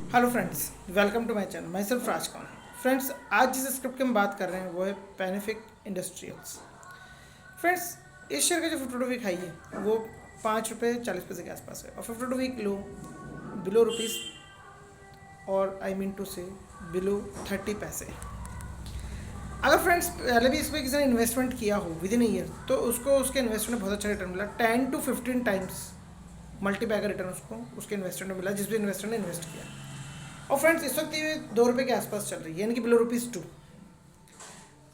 Hello friends, welcome to my channel. Myself Raj Khan. Friends, आज जिस script की हम बात कर रहे हैं वो है बेनिफिक इंडस्ट्रियल्स। फ्रेंड्स, इस शेयर का जो 52 वीक हाई है वो ₹5.40 के आसपास है और 52 वीक लो बिलो रुपीज़, और आई मीन टू से बिलो 30 पैसे। अगर फ्रेंड्स पहले भी इसमें किसी ने इन्वेस्टमेंट किया हो विद इन ईयर तो उसको उसके इन्वेस्टमेंट में बहुत अच्छा रिटर्न मिला। 10 to 15 times multibagger return उसको उसके इन्वेस्टमेंट में मिला जिस भी इन्वेस्टर ने इन्वेस्ट किया। और फ्रेंड्स, इस वक्त ये ₹2 के आसपास चल रही है, यानी कि बिलो ₹2।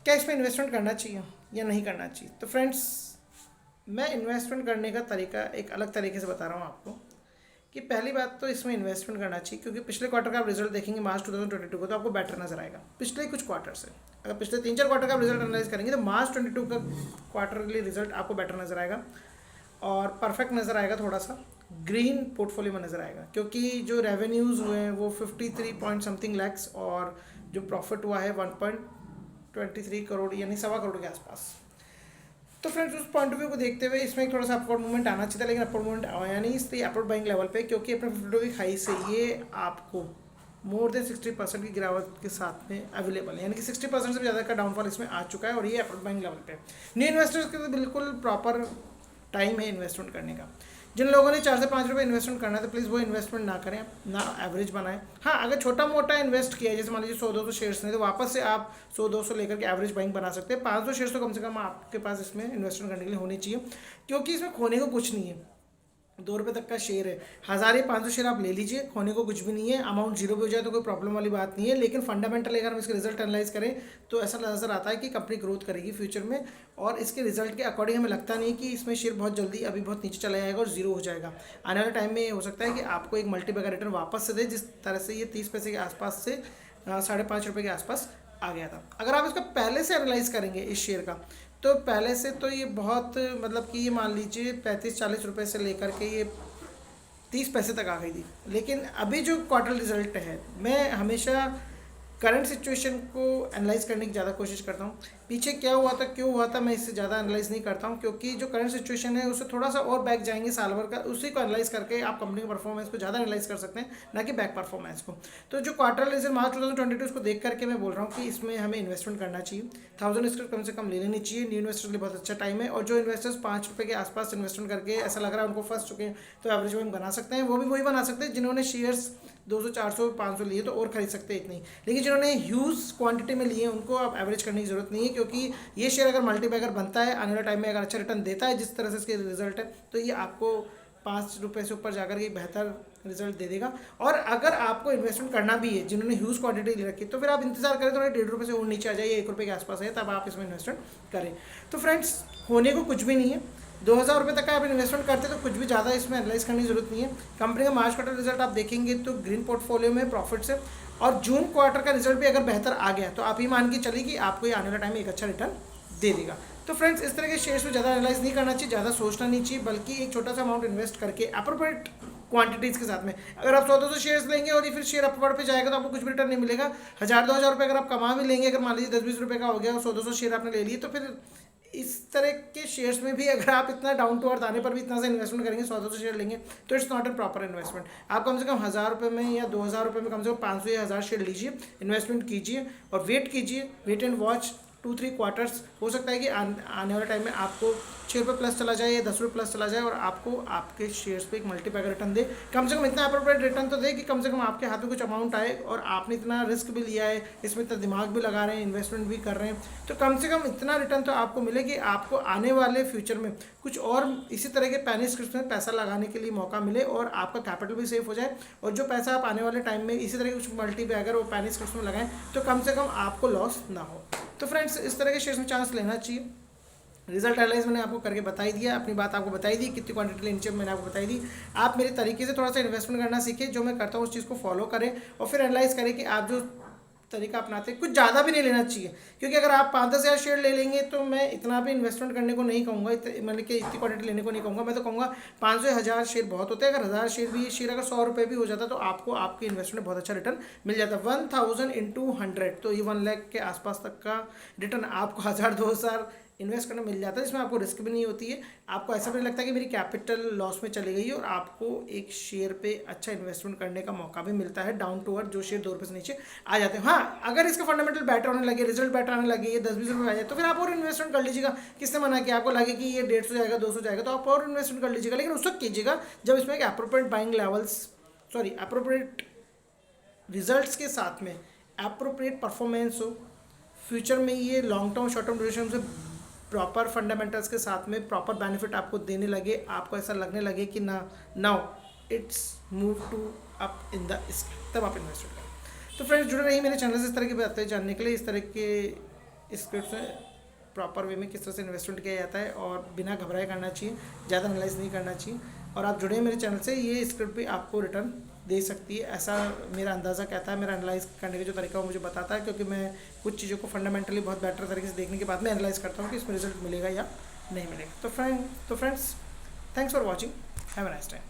क्या इसमें इन्वेस्टमेंट करना चाहिए या नहीं करना चाहिए? तो फ्रेंड्स, मैं इन्वेस्टमेंट करने का तरीका एक अलग तरीके से बता रहा हूँ आपको। कि पहली बात तो इसमें इन्वेस्टमेंट करना चाहिए क्योंकि पिछले क्वार्टर का आप रिजल्ट देखेंगे मार्च 2022 को तो आपको बेटर नजर आएगा पिछले कुछ क्वार्टर से। अगर पिछले 3-4 क्वार्टर का आप रिजल्ट एनालाइज करेंगे तो मार्च 22 का क्वार्टरली रिजल्ट आपको बेटर नजर आएगा और परफेक्ट नज़र आएगा, थोड़ा सा ग्रीन पोर्टफोलियो में नज़र आएगा क्योंकि जो रेवेन्यूज़ हुए हैं वो 53 पॉइंट समथिंग लैक्स और जो प्रॉफिट हुआ है 1.23 करोड़ यानी 1.25 करोड़ के आसपास। तो फ्रेंड्स, उस पॉइंट ऑफ व्यू को देखते हुए इसमें एक थोड़ा सा अपवर्ड मूवमेंट आना चाहिए था, लेकिन अपवर्ड मूवमेंट आया नहीं इसलिए अपवर्ड बाइंग लेवल पे, क्योंकि अपने 52 हाई से ये आपको मोर देन 60% की गिरावट के साथ में अवेलेबल है, यानी कि 60% से भी ज़्यादा का डाउनफॉल इसमें आ चुका है और ये अपवर्ड बाइंग लेवल पे। न्यू इन्वेस्टर्स के लिए बिल्कुल प्रॉपर टाइम है इन्वेस्टमेंट करने का। जिन लोगों ने 4 से 5 रुपये इन्वेस्टमेंट करना है तो प्लीज़ वो इन्वेस्टमेंट ना करें, ना एवरेज बनाएं। हाँ, अगर छोटा मोटा इन्वेस्ट किया है जैसे मान लीजिए 100-200 शेयर्स ने तो वापस से आप 100-200 लेकर के एवरेज बाइंग बना सकते हैं। 500 शेयर्स तो कम से कम आपके पास इसमें इन्वेस्टमेंट करने के लिए होनी चाहिए क्योंकि इसमें खोने को कुछ नहीं है। ₹2 तक का शेयर है, 1,000 या 500 शेयर आप ले लीजिए, खोने को कुछ भी नहीं है। अमाउंट जीरो भी हो जाए तो कोई प्रॉब्लम वाली बात नहीं है, लेकिन फंडामेंटल अगर हम इसके रिजल्ट एनालाइज करें तो ऐसा नजर आता है कि कंपनी ग्रोथ करेगी फ्यूचर में और इसके रिजल्ट के अकॉर्डिंग हमें लगता नहीं कि इसमें शेयर बहुत जल्दी अभी बहुत नीचे चला जाएगा और जीरो हो जाएगा। आने वाले टाइम में ये हो सकता है कि आपको एक मल्टीबैगर रिटर्न वापस से दे, जिस तरह से ये 30 पैसे के आसपास से ₹5.5 के आसपास आ गया था। अगर आप इसका पहले से एनालाइज करेंगे इस शेयर का तो पहले से तो ये बहुत मतलब कि ये मान लीजिए 35-40 रुपये से लेकर के ये 30 पैसे तक आ गई थी। लेकिन अभी जो क्वार्टर रिजल्ट है, मैं हमेशा करंट सिचुएशन को एनालाइज करने की ज़्यादा कोशिश करता हूँ। पीछे क्या हुआ था, क्यों हुआ था, मैं इससे ज़्यादा एनालाइज नहीं करता हूँ क्योंकि जो करंट सिचुएशन है उससे थोड़ा सा और बैक जाएंगे साल भर का, उसी को एनालाइज करके आप कंपनी के परफॉर्मेंस को ज़्यादा एनालाइज कर सकते हैं, ना कि बैक परफॉर्मेंस को। तो जो क्वार्टर रिजल्ट मार्च 2022 उसको देख करके मैं बोल रहा हूँ कि इसमें हमें इन्वेस्टमेंट करना चाहिए। 1000 स्क्रिप्ट कम से कम ले लेनी चाहिए। न्यू इन्वेस्टर्स के लिए बहुत अच्छा टाइम है और जो इन्वेस्टर्स ₹5 के आसपास इन्वेस्टमेंट करके ऐसा लग रहा है उनको फंस चुके हैं तो एवरेज में बना सकते हैं। वो भी वही बना सकते हैं जिन्होंने शेयर्स 200, 400, 500 लिए तो और खरीद सकते हैं इतनी। लेकिन जिन्होंने ह्यूज क्वांटिटी में लिए उनको अब एवरेज करने की जरूरत नहीं है क्योंकि ये शेयर अगर मल्टीबैगर बनता है आने वाले टाइम में, अगर अच्छा रिटर्न देता है जिस तरह से इसके रिजल्ट है, तो ये आपको ₹5 से ऊपर जाकर के बेहतर रिजल्ट दे देगा। और अगर आपको इन्वेस्टमेंट करना भी है जिन्होंने ह्यूज क्वांटिटी ले रखी है तो फिर आप इंतजार करें, थोड़े ₹1.5 से और नीचे आ जाइए, ₹1 के आसपास है, तब आप इसमें इन्वेस्टमेंट करें। तो फ्रेंड्स, होने को कुछ भी नहीं है। ₹2,000 तक का आप इन्वेस्टमेंट करते तो कुछ भी ज़्यादा इसमें एनालाइज करने की जरूरत नहीं है। कंपनी का मार्च क्वार्टर रिजल्ट आप देखेंगे तो ग्रीन पोर्टफोलियो में प्रॉफिट से, और जून क्वार्टर का रिजल्ट भी अगर बेहतर आ गया तो आप ही मान के चलिए कि आपको ये आने वाला टाइम में एक अच्छा रिटर्न दे देगा। तो फ्रेंड्स, इस तरह के शेयर्स में ज़्यादा एनालाइज नहीं करना चाहिए, ज़्यादा सोचना नहीं चाहिए, बल्कि एक छोटा सा अमाउंट इन्वेस्ट करके अप्रोप्रिएट क्वांटिटीज़ के साथ में अगर आप 100-200 शेयर्स लेंगे और ये फिर शेयर अपवर्ड पे जाएगा तो आपको कुछ भी रिटर्न नहीं मिलेगा। 1,000-2,000 रुपये अगर आप कमा भी लेंगे, अगर मान लीजिए 10-20 रुपये का हो गया और 100-200 शेयर आपने ले लिए, तो फिर इस तरह के शेयर्स में भी अगर आप इतना डाउन टू अर्थ आने पर भी इतना सा इन्वेस्टमेंट करेंगे, 100-200 शेयर लेंगे, तो it's not a proper investment. आप कम से कम ₹1,000 में या ₹2,000 में कम से कम 500 या 1,000 शेयर लीजिए, इन्वेस्टमेंट कीजिए और वेट कीजिए, वेट एंड वॉच 2-3 क्वार्टर्स। हो सकता है कि आने वाले टाइम में आपको ₹6 प्लस चला जाए या ₹10 प्लस चला जाए और आपको आपके शेयर्स पे एक मल्टीपैकर रिटर्न दे। कम से कम इतना अप्रोप्रिएट रिटर्न तो दे कि कम से कम आपके हाथ में कुछ अमाउंट आए और आपने इतना रिस्क भी लिया है, इसमें इतना दिमाग भी लगा रहे हैं, इन्वेस्टमेंट भी कर रहे हैं, तो कम से कम इतना रिटर्न तो आपको मिले कि आपको आने वाले फ्यूचर में कुछ और इसी तरह के पैनी स्क्रिप्ट में पैसा लगाने के लिए मौका मिले और आपका कैपिटल भी सेफ हो जाए। और जो पैसा आप आने वाले टाइम में इसी तरह के कुछ मल्टीपैकर और पैनी स्क्रिप्ट में लगाएं तो कम से कम आपको लॉस ना हो। तो फ्रेंड्स, इस तरह के शेयर्स में चांस लेना चाहिए। रिजल्ट एनालाइज मैंने आपको करके बताई दिया, अपनी बात आपको बताई दी, कितनी क्वांटिटी लेनी चाहिए मैंने आपको बताई दी। आप मेरे तरीके से थोड़ा सा इन्वेस्टमेंट करना सीखें, जो मैं करता हूँ उस चीज़ को फॉलो करें और फिर एनालाइज करें कि आप जो तरीका अपनाते हैं कुछ ज़्यादा भी नहीं लेना चाहिए, क्योंकि अगर आप 5-10 हज़ार शेयर ले लेंगे तो मैं इतना भी इन्वेस्टमेंट करने को नहीं कहूँगा, मतलब कि इतनी क्वांटिटी लेने को नहीं कहूँगा। मैं तो कहूँगा 500-1,000 शेयर बहुत होते हैं। अगर 1,000 शेयर भी, शेयर अगर ₹100 भी हो जाता तो आपको आपके इन्वेस्टमेंट बहुत अच्छा रिटर्न मिल जाता। 1,000 × 100 तो ये 1 लाख के आसपास तक का रिटर्न आपको 1,000-2,000 इन्वेस्ट करना मिल जाता है, जिसमें आपको रिस्क भी नहीं होती है, आपको ऐसा भी नहीं लगता कि मेरी कैपिटल लॉस में चली गई है, और आपको एक शेयर पे अच्छा इन्वेस्टमेंट करने का मौका भी मिलता है डाउन टू अर्थ, जो शेयर 2 रुपये से नीचे आ जाते हैं। हाँ, अगर इसका फंडामेंटल बेटर होने लगे, रिजल्ट बेटर आने लगे, ये 10-20 रुपये आ जाए, तो फिर आप और इन्वेस्टमेंट कर लीजिएगा। किसने मना किया? आपको लगे कि ये 150 जाएगा, 200 जाएगा, तो आप और इन्वेस्टमेंट कर लीजिएगा, लेकिन उस वक्त कीजिएगा जब इसमें एक appropriate buying levels, sorry appropriate results के साथ में अप्रोप्रिएट परफॉर्मेंस हो, फ्यूचर में ये long term short term duration से प्रॉपर फंडामेंटल्स के साथ में प्रॉपर बेनिफिट आपको देने लगे, आपको ऐसा लगने लगे कि ना now it's move to up in the sky, तब आप इन्वेस्टमेंट करें। तो फ्रेंड्स, जुड़े रहिए मेरे चैनल से इस तरह की बातें जानने के लिए, इस तरह के स्क्रिप्ट में प्रॉपर वे में किस तरह से इन्वेस्टमेंट किया जाता है और बिना घबराए करना चाहिए, ज़्यादा एनालाइज नहीं करना चाहिए। और आप जुड़े मेरे चैनल से, ये स्क्रिप्ट भी आपको रिटर्न दे सकती है, ऐसा मेरा अंदाज़ा कहता है, मेरा एनालाइज करने का जो तरीका वो मुझे बताता है, क्योंकि मैं कुछ चीज़ों को फंडामेंटली बहुत बेटर तरीके से देखने के बाद में एनालाइज करता हूँ कि इसमें रिजल्ट मिलेगा या नहीं मिलेगा। तो friends, thanks for watching, have a nice time.